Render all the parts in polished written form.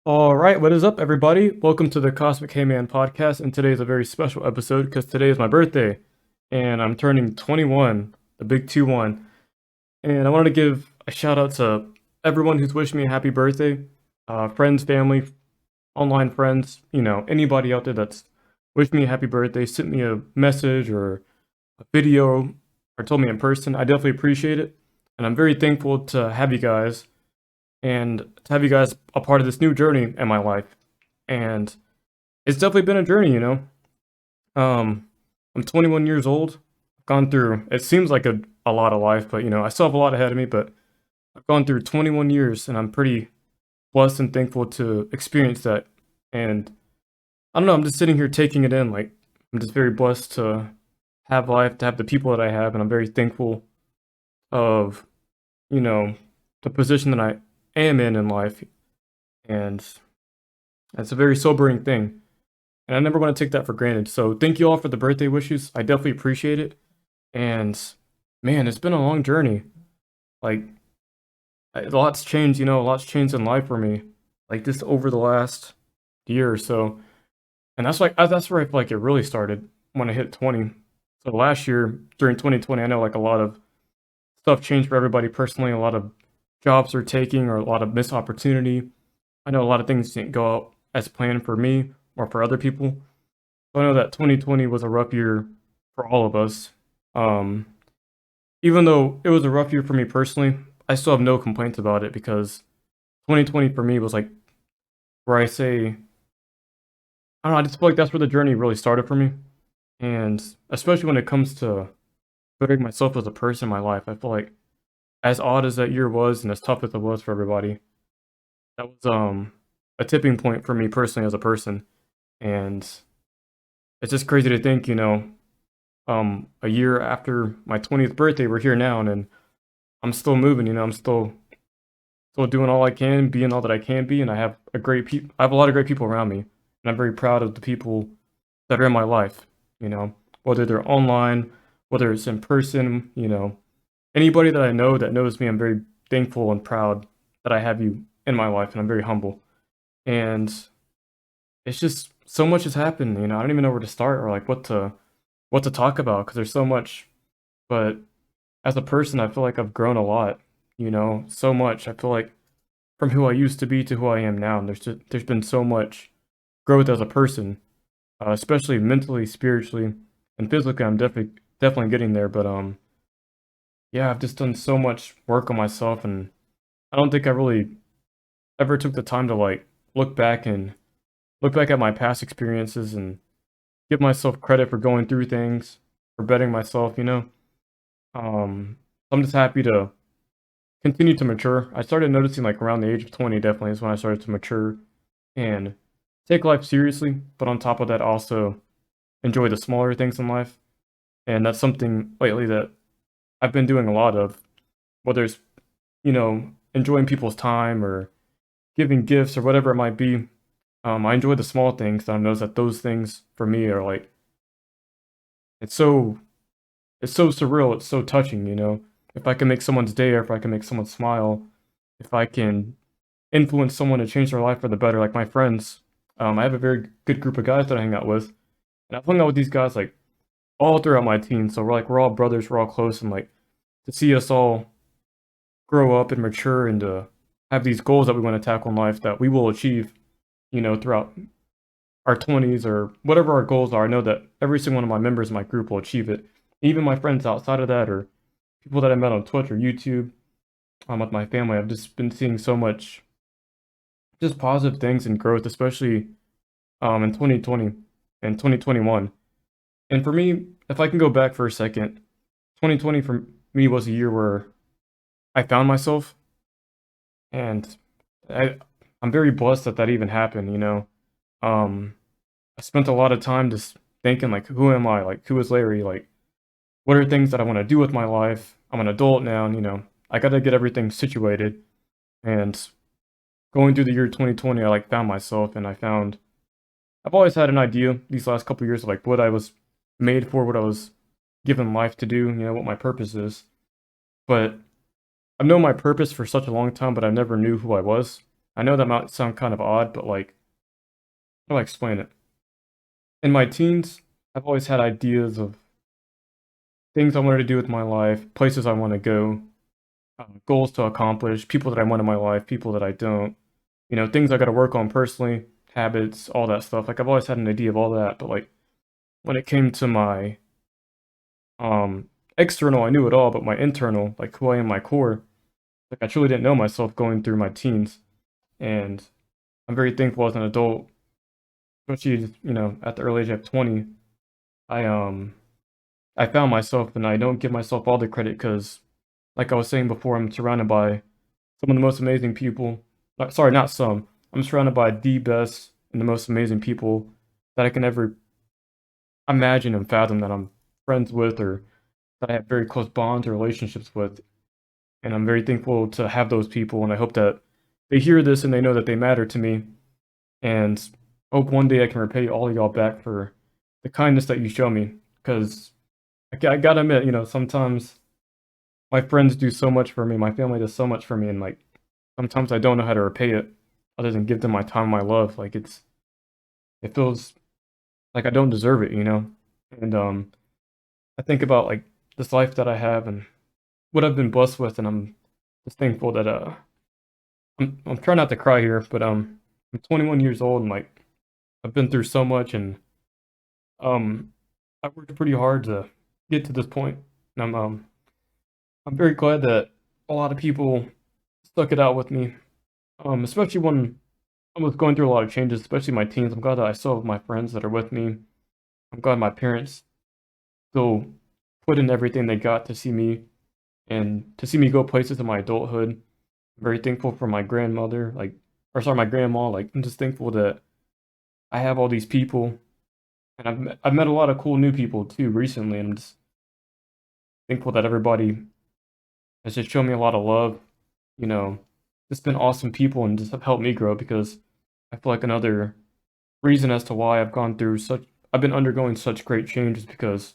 All right, what is up, everybody? Welcome to the Cosmic Heayman podcast, and today is a very special episode because today is my birthday, and I'm turning 21, the big 2-1. And I wanted to give a shout out to everyone who's wished me a happy birthday, friends, family, online friends, anybody out there that's wished me a happy birthday, sent me a message or a video, or told me in person. I definitely appreciate it, and I'm very thankful to have you guys and to have you guys a part of this new journey in my life. And it's definitely been a journey. Um, I'm 21 years old. I've gone through, it seems like a lot of life, but I still have a lot ahead of me. But I've gone through 21 years, and I'm pretty blessed and thankful to experience that. And I don't know, I'm just sitting here taking it in. Like, I'm just very blessed to have life, to have the people that I have, and I'm very thankful of, you know, the position that I am in life. And it's a very sobering thing. And I never want to take that for granted. So thank you all for the birthday wishes. I definitely appreciate it. And man, it's been a long journey. Like a lot's changed, a lot's changed in life for me. Like just over the last year or so. And that's where I feel like it really started when I hit 20. So last year during 2020, I know like a lot of stuff changed for everybody personally. A lot of jobs are taking or a lot of missed opportunity. I know a lot of things didn't go out as planned for me or for other people. So I know that 2020 was a rough year for all of us. Um, Even though it was a rough year for me personally, I still have no complaints about it because 2020 for me was like where I say, I don't know, I just feel like that's where the journey really started for me. And especially when it comes to bettering myself as a person in my life, I feel like as odd as that year was and as tough as it was for everybody, that was a tipping point for me personally as a person. And it's just crazy to think, a year after my 20th birthday, we're here now, and I'm still moving. I'm still doing all I can, being all that I can be, and I have a lot of great people around me, and I'm very proud of the people that are in my life. You know, whether they're online, whether it's in person. Anybody that I know that knows me, I'm very thankful and proud that I have you in my life, and I'm very humble. And it's just so much has happened. I don't even know where to start or like what to talk about because there's so much. But as a person, I feel like I've grown a lot, so much. I feel like from who I used to be to who I am now, and there's been so much growth as a person, especially mentally, spiritually, and physically. I'm definitely getting there, but yeah, I've just done so much work on myself, and I don't think I really ever took the time to like look back and look back at my past experiences and give myself credit for going through things, for bettering myself. I'm just happy to continue to mature. I started noticing like around the age of 20 definitely is when I started to mature and take life seriously, but on top of that also enjoy the smaller things in life. And that's something lately that I've been doing a lot of, whether it's, enjoying people's time or giving gifts or whatever it might be. I enjoy the small things, and I notice that those things for me are like it's so it's so surreal, it's so touching. If I can make someone's day or if I can make someone smile, if I can influence someone to change their life for the better, like my friends. I have a very good group of guys that I hang out with, and I've hung out with these guys like all throughout my teens. So we're all brothers, we're all close, and like to see us all grow up and mature and to have these goals that we want to tackle in life that we will achieve, throughout our 20s or whatever our goals are. I know that every single one of my members in my group will achieve it. Even my friends outside of that, or people that I met on Twitch or YouTube, with my family, I've just been seeing so much just positive things and growth, especially in 2020 and 2021. And for me, if I can go back for a second, 2020 for me was a year where I found myself, and I I'm very blessed that that even happened. Um, I spent a lot of time just thinking like, who am I? Like, who is Larry? Like, what are things that I want to do with my life? I'm an adult now, and I got to get everything situated. And going through the year 2020, I like found myself, and I've always had an idea these last couple years of like what I was made for, what I was given life to do, what my purpose is. But I've known my purpose for such a long time, but I never knew who I was. I know that might sound kind of odd, but like, how do I explain it? In my teens, I've always had ideas of things I wanted to do with my life, places I want to go, goals to accomplish, people that I want in my life, people that I don't, things I got to work on personally, habits, all that stuff. Like I've always had an idea of all that, but like when it came to my um external, I knew it all, but my internal, like who I am, my core, like I truly didn't know myself going through my teens. And I'm very thankful as an adult, especially at the early age of 20. I I found myself, and I don't give myself all the credit because, like I was saying before, I'm surrounded by some of the most amazing people. Sorry, not some. I'm surrounded by the best and the most amazing people that I can ever imagine and fathom that I'm friends with or that I have very close bonds or relationships with. And I'm very thankful to have those people. And I hope that they hear this and they know that they matter to me. And hope one day I can repay all of y'all back for the kindness that you show me. Because I gotta admit, sometimes my friends do so much for me. My family does so much for me. And like, sometimes I don't know how to repay it other than give them my time, my love. Like it feels like I don't deserve it. And I think about like this life that I have and what I've been blessed with, and I'm just thankful that I'm trying not to cry here, but I'm 21 years old and like I've been through so much, and um I worked pretty hard to get to this point. And I'm very glad that a lot of people stuck it out with me. Especially when I was going through a lot of changes, especially my teens. I'm glad that I still have my friends that are with me. I'm glad my parents still put in everything they got to see me and to see me go places in my adulthood. I'm very thankful for my grandmother, my grandma. Like, I'm just thankful that I have all these people, and I've met a lot of cool new people too recently, and I'm just thankful that everybody has just shown me a lot of love. You know, just been awesome people and just have helped me grow because I feel like another reason as to why I've been undergoing such great change is because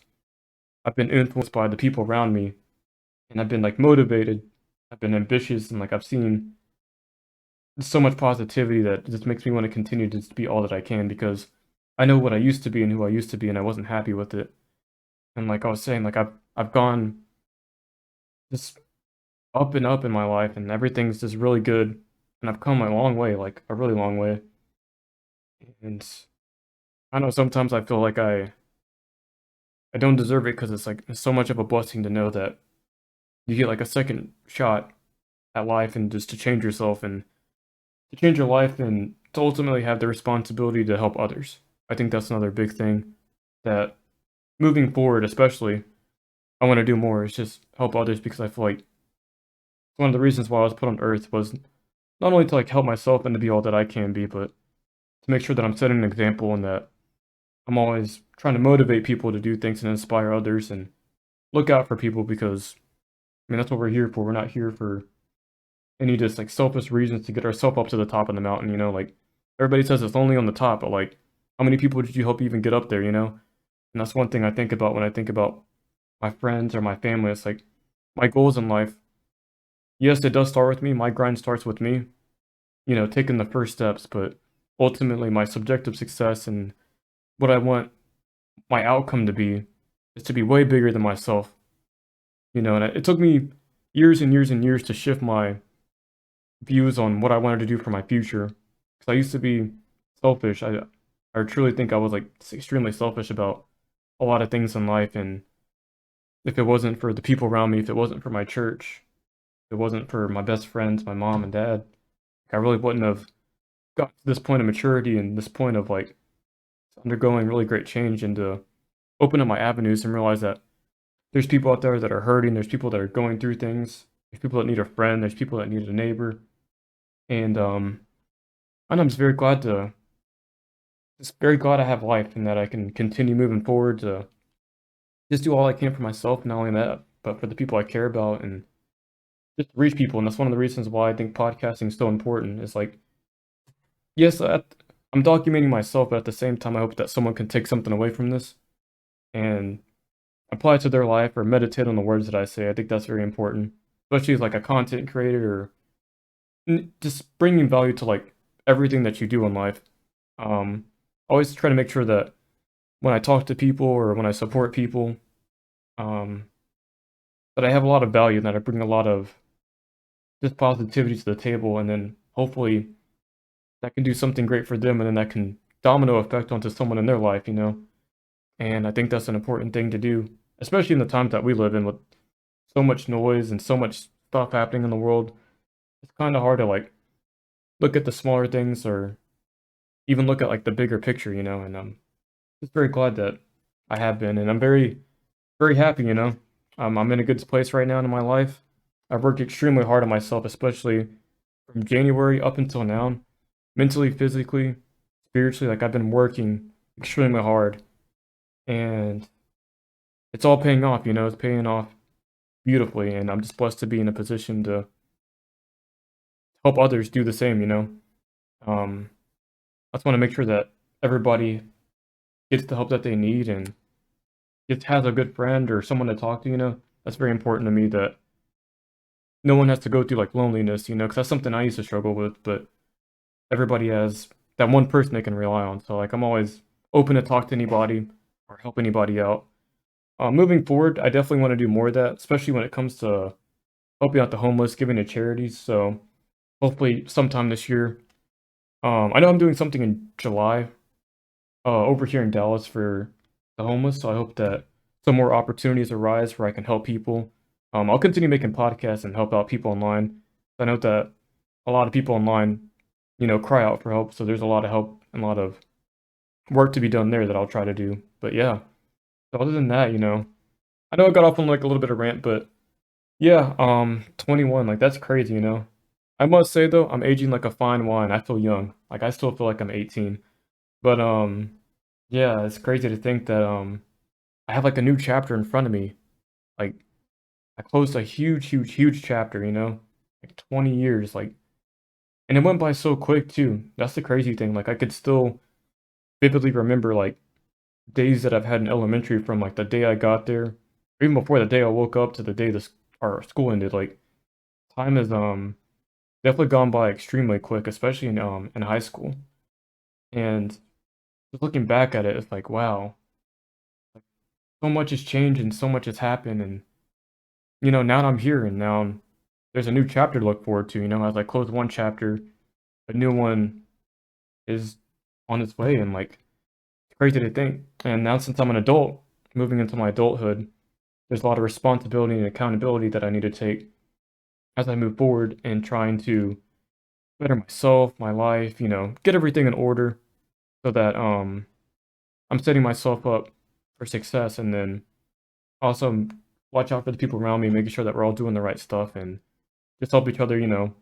I've been influenced by the people around me, and I've been like motivated. I've been ambitious, and like I've seen so much positivity that just makes me want to continue to just be all that I can because I know what I used to be and who I used to be, and I wasn't happy with it. And like I was saying, like I've gone just up and up in my life, and everything's just really good, and I've come a long way, like a really long way. And I know sometimes I feel like I don't deserve it because it's so much of a blessing to know that you get like a second shot at life and just to change yourself and to change your life and to ultimately have the responsibility to help others. I think that's another big thing that moving forward, especially, I want to do more is just help others because I feel like one of the reasons why I was put on earth was not only to like help myself and to be all that I can be, but to make sure that I'm setting an example and that I'm always trying to motivate people to do things and inspire others and look out for people because I mean that's what we're here for. We're not here for any just like selfish reasons to get ourselves up to the top of the mountain. Like everybody says it's only on the top, but like how many people did you help even get up there? And that's one thing I think about when I think about my friends or my family. It's like my goals in life. Yes, it does start with me. My grind starts with me, taking the first steps, but ultimately my subjective success and what I want my outcome to be is to be way bigger than myself. And it took me years and years and years to shift my views on what I wanted to do for my future. Because I used to be selfish. I truly think I was like extremely selfish about a lot of things in life. And if it wasn't for the people around me, if it wasn't for my church, if it wasn't for my best friends, my mom and dad, I really wouldn't have got to this point of maturity and this point of like undergoing really great change and to open up my avenues and realize that there's people out there that are hurting, there's people that are going through things, there's people that need a friend, there's people that need a neighbor. And I'm just very glad I have life and that I can continue moving forward to just do all I can for myself, not only that, but for the people I care about and just reach people. And that's one of the reasons why I think podcasting is so important. It's like, yes, I'm documenting myself, but at the same time, I hope that someone can take something away from this and apply it to their life or meditate on the words that I say. I think that's very important, especially as like a content creator or just bringing value to like everything that you do in life. Um, always try to make sure that when I talk to people or when I support people, um, that I have a lot of value and that I bring a lot of just positivity to the table, and then hopefully that can do something great for them, and then that can domino effect onto someone in their life, you know? And I think that's an important thing to do, especially in the times that we live in with so much noise and so much stuff happening in the world. It's kind of hard to like look at the smaller things or even look at like the bigger picture, you know? And I'm just very glad that I have been, and I'm very, very happy, you know? I'm in a good place right now in my life. I've worked extremely hard on myself, especially from January up until now, mentally, physically, spiritually. Like I've been working extremely hard, and it's all paying off, you know? It's paying off beautifully, and I'm just blessed to be in a position to help others do the same, you know? Um, I just want to make sure that everybody gets the help that they need and just has a good friend or someone to talk to, you know? That's very important to me that no one has to go through like loneliness, you know, because that's something I used to struggle with, but everybody has that one person they can rely on. So like I'm always open to talk to anybody or help anybody out. Moving forward, I definitely want to do more of that, especially when it comes to helping out the homeless, giving to charities. So hopefully sometime this year. I know I'm doing something in July over here in Dallas for the homeless, so I hope that some more opportunities arise where I can help people. I'll continue making podcasts and help out people online. I know that a lot of people online, you know, cry out for help, so there's a lot of help and a lot of work to be done there that I'll try to do. But yeah, so other than that, you know, I know I got off on like a little bit of rant, but yeah, 21, like that's crazy, you know. I must say though, I'm aging like a fine wine. I feel young. Like I still feel like I'm 18. But yeah, it's crazy to think that I have like a new chapter in front of me. Like I closed a huge, huge, huge chapter, you know? Like 20 years, like, and it went by so quick too. That's the crazy thing. Like I could still vividly remember like days that I've had in elementary from like the day I got there, or even before the day I woke up to the day this our school ended. Like time has definitely gone by extremely quick, especially in high school. And just looking back at it, it's like wow, so much has changed and so much has happened, and you know, now I'm here and now there's a new chapter to look forward to, you know, as I close one chapter, a new one is on its way, and like it's crazy to think. And now since I'm an adult, moving into my adulthood, there's a lot of responsibility and accountability that I need to take as I move forward and trying to better myself, my life, you know, get everything in order so that I'm setting myself up for success, and then also watch out for the people around me, making sure that we're all doing the right stuff and just help each other, you know,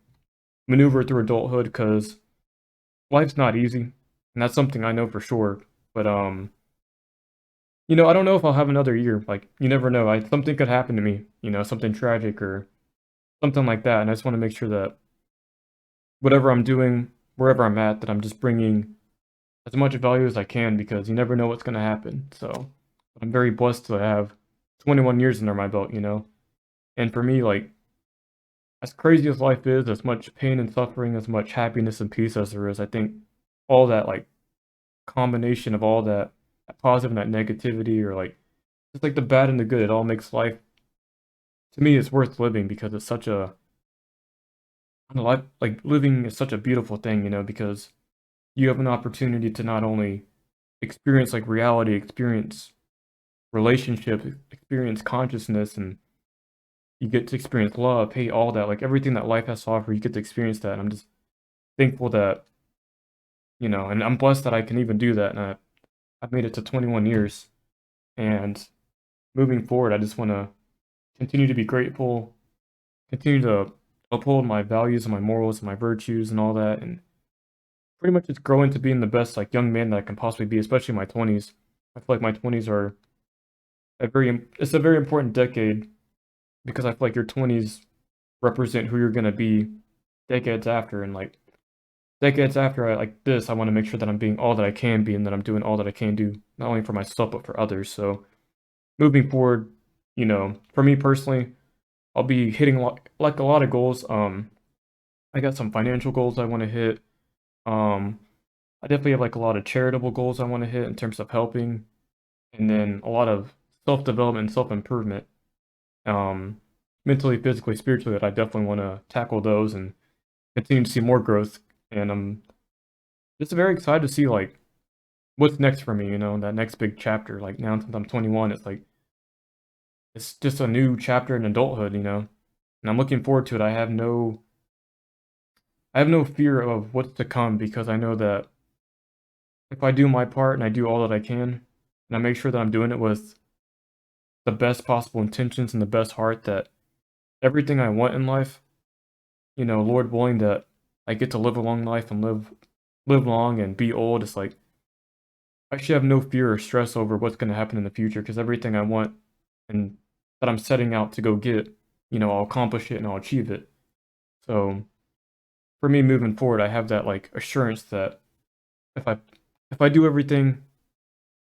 maneuver through adulthood because life's not easy, and that's something I know for sure. But you know, I don't know if I'll have another year. Like, you never know. Something could happen to me, you know, something tragic or something like that, and I just want to make sure that whatever I'm doing, wherever I'm at, that I'm just bringing as much value as I can because you never know what's gonna happen. So, I'm very blessed to have 21 years under my belt, you know. And for me, like, as crazy as life is, as much pain and suffering, as much happiness and peace as there is, I think all that like combination of all that, that positive and that negativity, or like just like the bad and the good, it all makes life to me it's worth living because it's such a I don't know, life like living is such a beautiful thing, you know, because you have an opportunity to not only experience like reality, experience relationship, experience consciousness, and you get to experience love, hate, all that, like everything that life has to offer, you get to experience that. And I'm just thankful that, you know, and I'm blessed that I can even do that. And I've made it to 21 years. And moving forward, I just want to continue to be grateful, continue to uphold my values and my morals and my virtues and all that. And pretty much just grow into being the best like young man that I can possibly be, especially in my 20s. I feel like my 20s are it's a very important decade because I feel like your 20s represent who you're going to be decades after. And like decades after like this, I want to make sure that I'm being all that I can be and that I'm doing all that I can do, not only for myself, but for others. So moving forward, you know, for me personally, I'll be hitting like a lot of goals. I got some financial goals I want to hit. Um, I definitely have like a lot of charitable goals I want to hit in terms of helping, and then a lot of self-development, self-improvement, um, mentally, physically, spiritually, that I definitely want to tackle those and continue to see more growth. And I'm just very excited to see like what's next for me, that next big chapter. Like now since I'm 21, it's like it's just a new chapter in adulthood. And I'm looking forward to it. I have no fear of what's to come because I know that if I do my part and I do all that I can, and I make sure that I'm doing it with the best possible intentions and the best heart, that everything I want in life, Lord willing, that I get to live a long life and live long and be old. It's like I should have no fear or stress over what's going to happen in the future because everything I want and that I'm setting out to go get, I'll accomplish it and I'll achieve it. So for me moving forward, I have that like assurance that if I if I do everything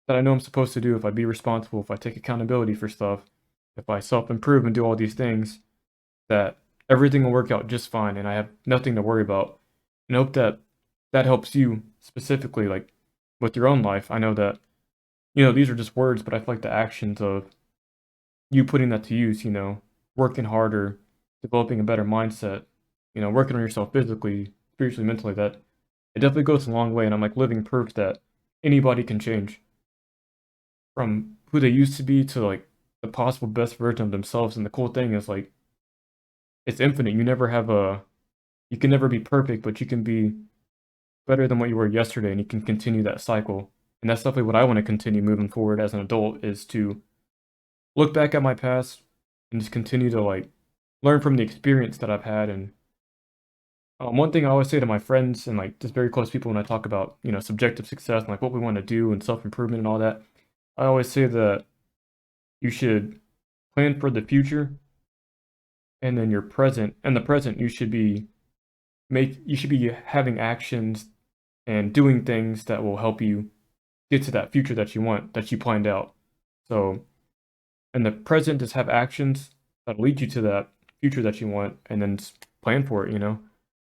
that I know I'm supposed to do, if I be responsible, if I take accountability for stuff, if I self-improve and do all these things, that everything will work out just fine and I have nothing to worry about. And I hope that that helps you specifically, like with your own life. I know that, these are just words, but I feel like the actions of you putting that to use, working harder, developing a better mindset, working on yourself physically, spiritually, mentally, that it definitely goes a long way. And I'm like living proof that anybody can change from who they used to be to like the possible best version of themselves. And the cool thing is like it's infinite. You can never be perfect, but you can be better than what you were yesterday, and you can continue that cycle. And that's definitely what I want to continue moving forward as an adult is to look back at my past and just continue to like learn from the experience that I've had. And one thing I always say to my friends and like just very close people when I talk about subjective success and like what we want to do and self improvement and all that, I always say that you should plan for the future and then your present and the present you should be having actions and doing things that will help you get to that future that you want, that you planned out. So in the present, just have actions that lead you to that future that you want, and then plan for it.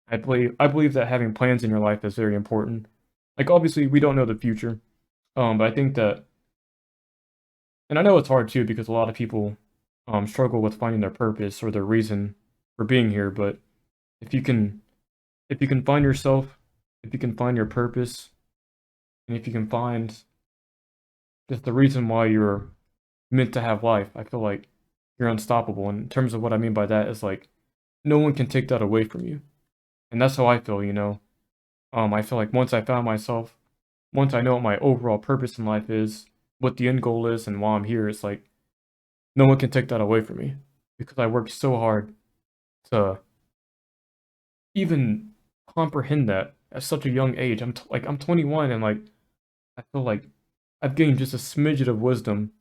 I believe that having plans in your life is very important. Like obviously, we don't know the future, but I think that, and I know it's hard too because a lot of people struggle with finding their purpose or their reason for being here. But if you can, if you can find yourself, if you can find your purpose, and if you can find just the reason why you're meant to have life, I feel like you're unstoppable. And in terms of what I mean by that is like no one can take that away from you. And that's how I feel. I feel like once I found myself, once I know what my overall purpose in life is, what the end goal is, and why I'm here, it's like no one can take that away from me because I worked so hard to even comprehend that at such a young age. I'm 21 and like I feel like I've gained just a smidget of wisdom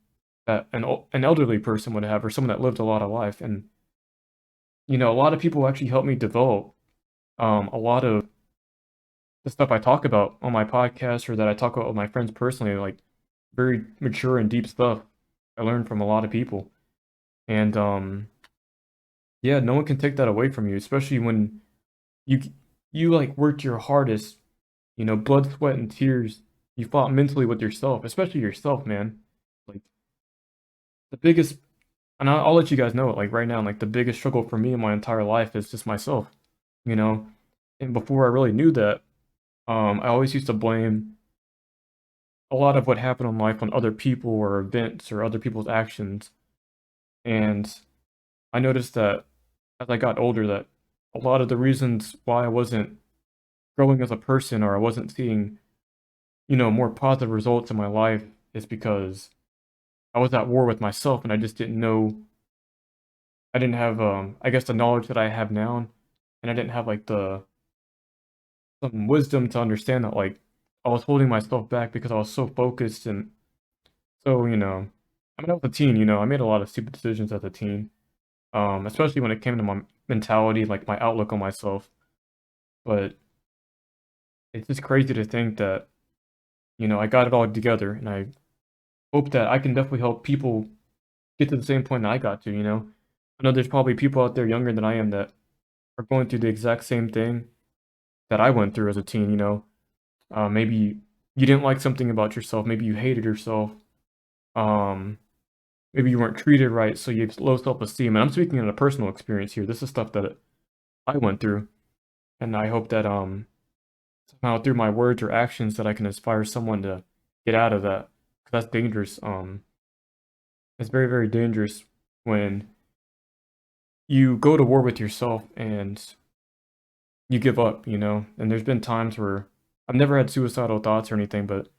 that an elderly person would have or someone that lived a lot of life. And a lot of people actually helped me develop a lot of the stuff I talk about on my podcast or that I talk about with my friends personally, like very mature and deep stuff I learned from a lot of people. And yeah, no one can take that away from you, especially when you you like worked your hardest, blood, sweat, and tears. You fought mentally with yourself, especially yourself, man. Like the biggest, and I'll let you guys know it like right now, like the biggest struggle for me in my entire life is just myself, you know. And before I really knew that, I always used to blame a lot of what happened in life on other people or events or other people's actions. And I noticed that as I got older, that a lot of the reasons why I wasn't growing as a person or I wasn't seeing, more positive results in my life is because I was at war with myself and I just didn't know. I didn't have, I guess, the knowledge that I have now, and I didn't have like the some wisdom to understand that like I was holding myself back because I was so focused and so I mean I was a teen, I made a lot of stupid decisions as a teen, especially when it came to my mentality, like my outlook on myself. But it's just crazy to think that I got it all together, and I hope that I can definitely help people get to the same point that I got to. I know there's probably people out there younger than I am that are going through the exact same thing that I went through as a teen, you know. Maybe you didn't like something about yourself, maybe you hated yourself, um, maybe you weren't treated right, so you have low self-esteem. And I'm speaking in a personal experience here. This is stuff that I went through, and I hope that somehow through my words or actions that I can inspire someone to get out of that. 'Cause that's dangerous. It's very, very dangerous when you go to war with yourself and you give up, you know? And there's been times where I've never had suicidal thoughts or anything, but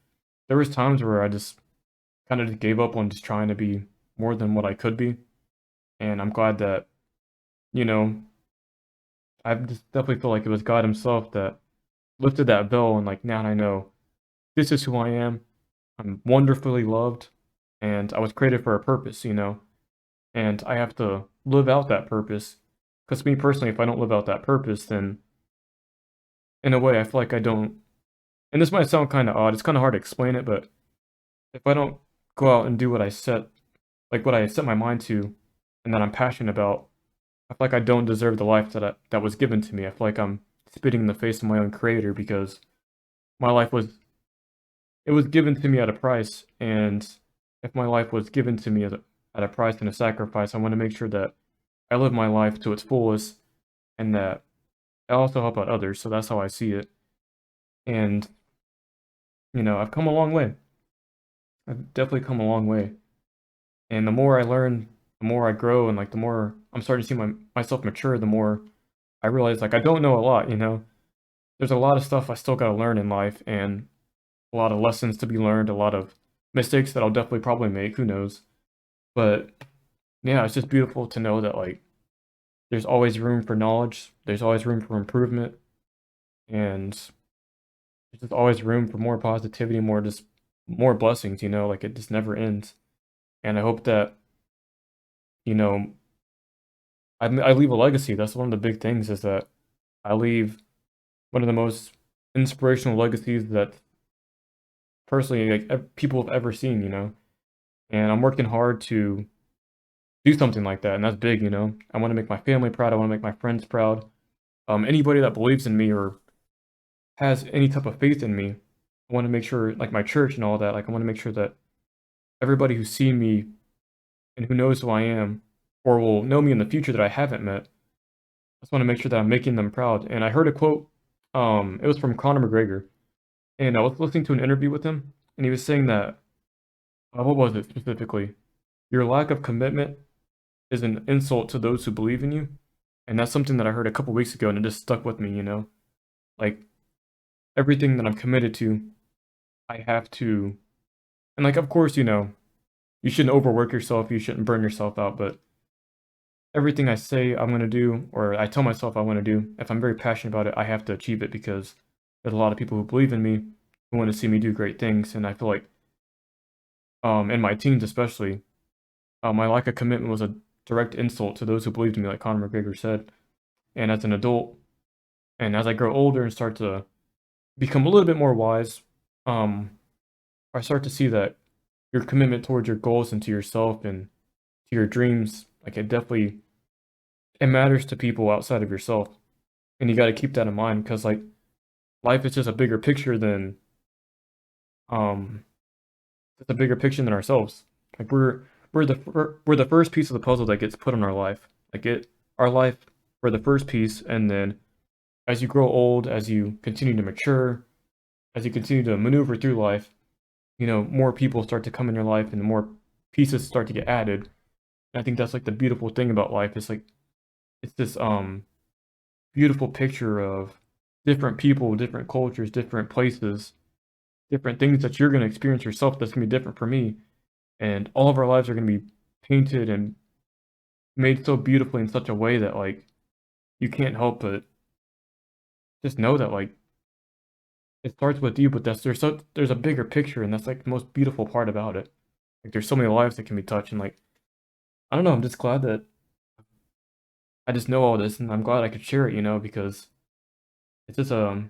there was times where I just kind of just gave up on just trying to be more than what I could be. And I'm glad that, you know, I just definitely feel like it was God himself that lifted that veil and like now I know this is who I am. I'm wonderfully loved and I was created for a purpose, you know? And I have to live out that purpose. Because me personally, if I don't live out that purpose, then in a way, I feel like I don't. And this might sound kind of odd. It's kind of hard to explain it, but if I don't go out and do what I set, like what I set my mind to, and that I'm passionate about, I feel like I don't deserve the life that was given to me. I feel like I'm spitting in the face of my own creator because my life was it was given to me at a price, and if my life was given to me at a price and a sacrifice, I want to make sure that I live my life to its fullest and that I also help out others. So that's how I see it. And, you know, I've come a long way. I've definitely come a long way. And the more I learn, the more I grow, and like the more I'm starting to see myself mature, the more I realize like I don't know a lot, you know. There's a lot of stuff I still gotta learn in life and a lot of lessons to be learned, a lot of mistakes that I'll definitely probably make, who knows. But yeah, it's just beautiful to know that like there's always room for knowledge, there's always room for improvement, and there's just always room for more positivity, more blessings, you know, like it just never ends. And I hope that, you know, I leave a legacy. That's one of the big things is that I leave one of the most inspirational legacies that personally like people have ever seen, you know. And I'm working hard to do something like that, and that's big, you know. I want to make my family proud. I want to make my friends proud. Anybody that believes in me or has any type of faith in me, I want to make sure, like my church and all that. Like I want to make sure that everybody who's seen me and who knows who I am, or will know me in the future that I haven't met, I just want to make sure that I'm making them proud. And I heard a quote, it was from Conor McGregor, and I was listening to an interview with him, and he was saying that, what was it specifically? Your lack of commitment is an insult to those who believe in you. And that's something that I heard a couple weeks ago, and it just stuck with me, you know? Like, everything that I'm committed to, I have to. And, like, of course, you know, you shouldn't overwork yourself, you shouldn't burn yourself out, but everything I say I'm going to do, or I tell myself I want to do, if I'm very passionate about it, I have to achieve it because there's a lot of people who believe in me, who want to see me do great things. And I feel like, in my teens especially, my lack of commitment was a direct insult to those who believed in me, like Conor McGregor said. And as an adult, and as I grow older and start to become a little bit more wise, um, I start to see that your commitment towards your goals and to yourself and to your dreams, like it matters to people outside of yourself. And you got to keep that in mind because like life is just a bigger picture than um it's a bigger picture than ourselves. Like we're the first piece of the puzzle that gets put on our life. Like our life, we're the first piece, and then as you grow old, as you continue to mature, as you continue to maneuver through life, you know, more people start to come in your life and more pieces start to get added. And I think that's like the beautiful thing about life. It's like it's this beautiful picture of different people, different cultures, different places, different things that you're going to experience yourself that's going to be different for me. And all of our lives are going to be painted and made so beautifully in such a way that like you can't help but just know that like it starts with you, but there's a bigger picture, and that's like the most beautiful part about it. Like there's so many lives that can be touched, and like I don't know, I'm just glad that I just know all this, and I'm glad I could share it, you know, because it's just I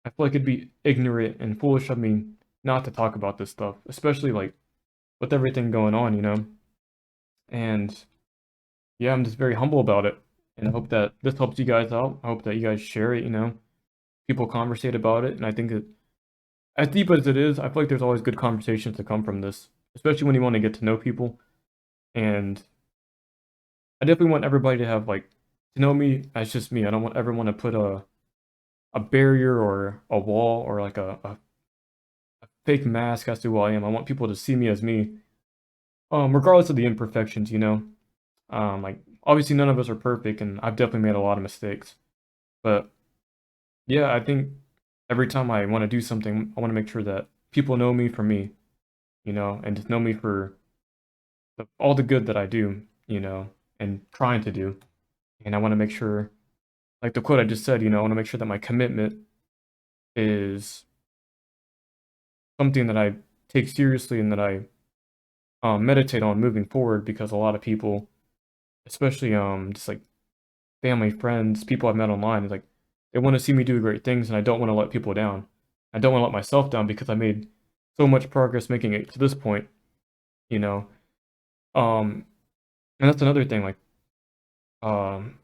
feel like it'd be ignorant and foolish of me not to talk about this stuff, especially like with everything going on, you know. And yeah, I'm just very humble about it, And I hope that this helps you guys out. I hope that you guys share it, people conversate about it. And I think that as deep as it is, I feel like there's always good conversations to come from this, especially when you want to get to know people. And I definitely want everybody to have like to know me as just me. I don't want everyone to put a barrier or a wall or like a fake mask as to who I am. I want people to see me as me, regardless of the imperfections, like obviously none of us are perfect, and I've definitely made a lot of mistakes. But yeah, I think every time I want to do something, I want to make sure that people know me for me, and just know me for all the good that I do, and trying to do. And I want to make sure, like the quote I just said, I want to make sure that my commitment is something that I take seriously and that I meditate on moving forward, because a lot of people, especially just like family, friends, people I've met online, is like they want to see me do great things, and I don't want to let people down. I don't want to let myself down because I made so much progress making it to this point, you know. Um, and that's another thing. Like, um,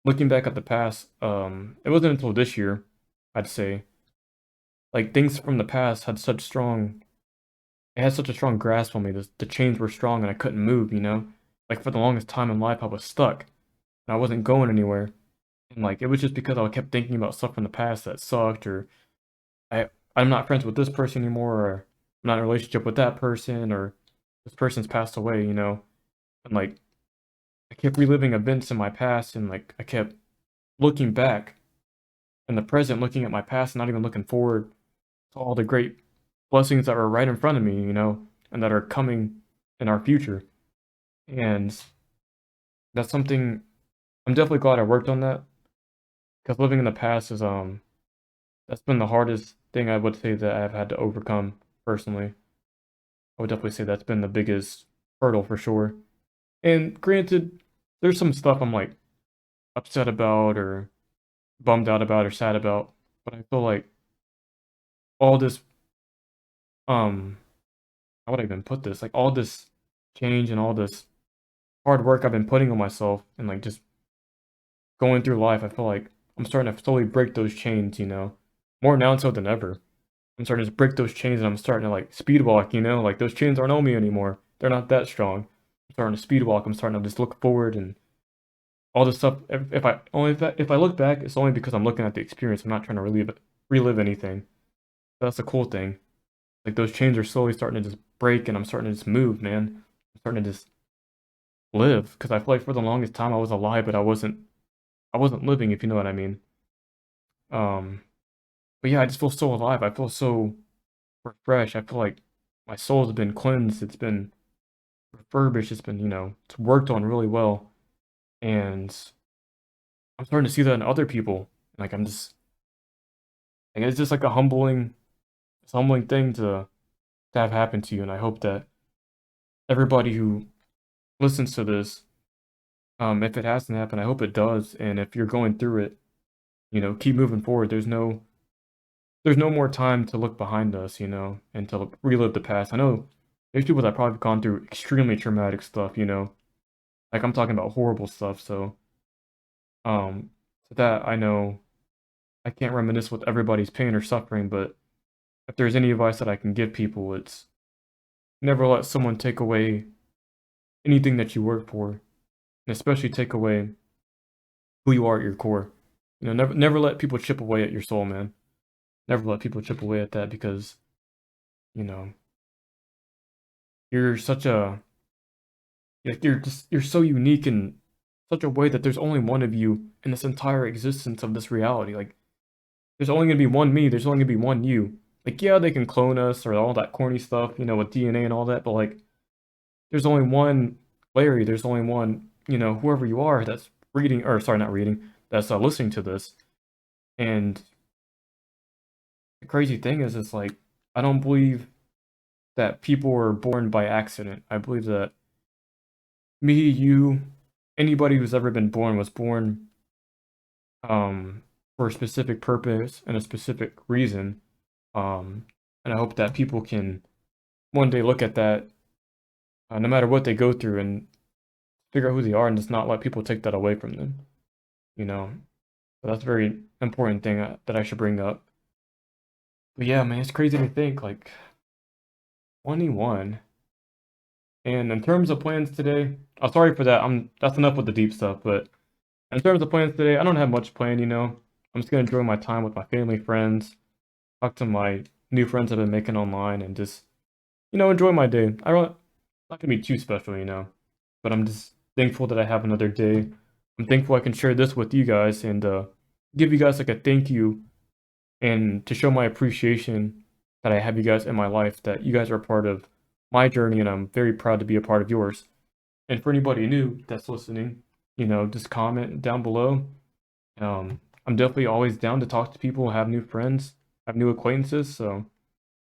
looking back at the past, it wasn't until this year, I'd say, like things from the past had such strong, it had such a strong grasp on me. The chains were strong, and I couldn't move. Like for the longest time in life, I was stuck, and I wasn't going anywhere. And like it was just because I kept thinking about stuff from the past that sucked, or I'm not friends with this person anymore, or I'm not in a relationship with that person, or this person's passed away, And like I kept reliving events in my past, and like I kept looking back in the present, looking at my past, and not even looking forward to all the great blessings that were right in front of me, and that are coming in our future. And that's something I'm definitely glad I worked on that, because living in the past is that's been the hardest thing I would say that I've had to overcome personally. I would definitely say that's been the biggest hurdle for sure. And granted, there's some stuff I'm like upset about or bummed out about or sad about, but I feel like all this um how would I even put this? Like all this change and all this hard work I've been putting on myself and like just going through life, I feel like I'm starting to slowly break those chains, More now so than ever. I'm starting to just break those chains, and I'm starting to like speed walk, like those chains aren't on me anymore. They're not that strong. I'm starting to speed walk. I'm starting to just look forward and all this stuff. If I look back, it's only because I'm looking at the experience. I'm not trying to relive anything. That's the cool thing. Like those chains are slowly starting to just break, and I'm starting to just move, man. I'm starting to just live, because I feel like for the longest time I was alive, but I wasn't living, if you know what I mean. Um, but yeah, I just feel so alive. I feel so refreshed. I feel like my soul's been cleansed. It's been refurbished. It's been, it's worked on really well. And I'm starting to see that in other people. Like I'm just like it's just like it's a humbling thing to have happen to you. And I hope that everybody who listens to this, if it hasn't happened, I hope it does. And if you're going through it, keep moving forward. There's no more time to look behind us, and to relive the past. I know there's people that probably gone through extremely traumatic stuff, like I'm talking about horrible stuff. Um, so that I know I can't reminisce with everybody's pain or suffering, but if there's any advice that I can give people, it's never let someone take away anything that you work for, and especially take away who you are at your core. Never let people chip away at your soul, man. Never let people chip away at that, because, you know, you're such a like you're so unique in such a way that there's only one of you in this entire existence of this reality. Like there's only gonna be one me, there's only gonna be one you. Like yeah, they can clone us or all that corny stuff, with DNA and all that, but like there's only one Larry, there's only one, whoever you are that's reading, or sorry, not reading, that's listening to this. And the crazy thing is, it's like I don't believe that people were born by accident. I believe that me, you, anybody who's ever been born was born for a specific purpose and a specific reason. And I hope that people can one day look at that, no matter what they go through, and figure out who they are and just not let people take that away from them, you know? So that's a very important thing that I should bring up. But yeah, man, it's crazy to think like 21. And in terms of plans today, I'm sorry for that. That's enough with the deep stuff, but in terms of plans today, I don't have much planned, you know. I'm just gonna enjoy my time with my family, friends, talk to my new friends I've been making online, and just, enjoy my day. I don't Not gonna be too special, but I'm just thankful that I have another day. I'm thankful I can share this with you guys and give you guys like a thank you and to show my appreciation that I have you guys in my life, that you guys are a part of my journey, and I'm very proud to be a part of yours. And for anybody new that's listening, just comment down below. I'm definitely always down to talk to people, have new friends, have new acquaintances, so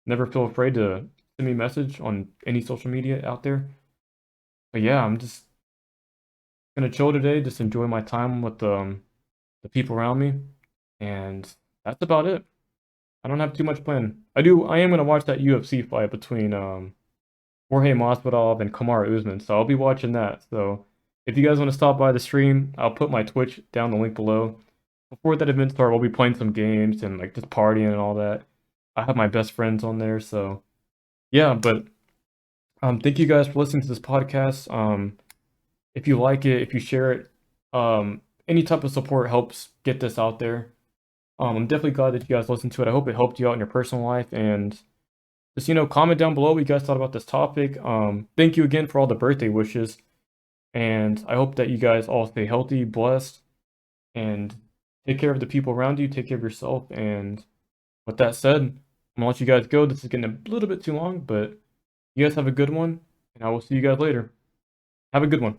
never feel afraid to send me a message on any social media out there. But yeah, I'm just gonna chill today, just enjoy my time with the people around me, and that's about it. I don't have too much planned. I am gonna watch that UFC fight between Jorge Masvidal and Kamaru Usman, so I'll be watching that. So if you guys want to stop by the stream, I'll put my Twitch down the link below. Before that event starts, we'll be playing some games and like just partying and all that. I have my best friends on there, so yeah. But thank you guys for listening to this podcast. If you like it, if you share it, any type of support helps get this out there. I'm definitely glad that you guys listened to it. I hope it helped you out in your personal life, and just, comment down below what you guys thought about this topic. Thank you again for all the birthday wishes, and I hope that you guys all stay healthy, blessed, and take care of the people around you, take care of yourself. And with that said, I'm gonna let you guys go. This is getting a little bit too long, but you guys have a good one, and I will see you guys later. Have a good one.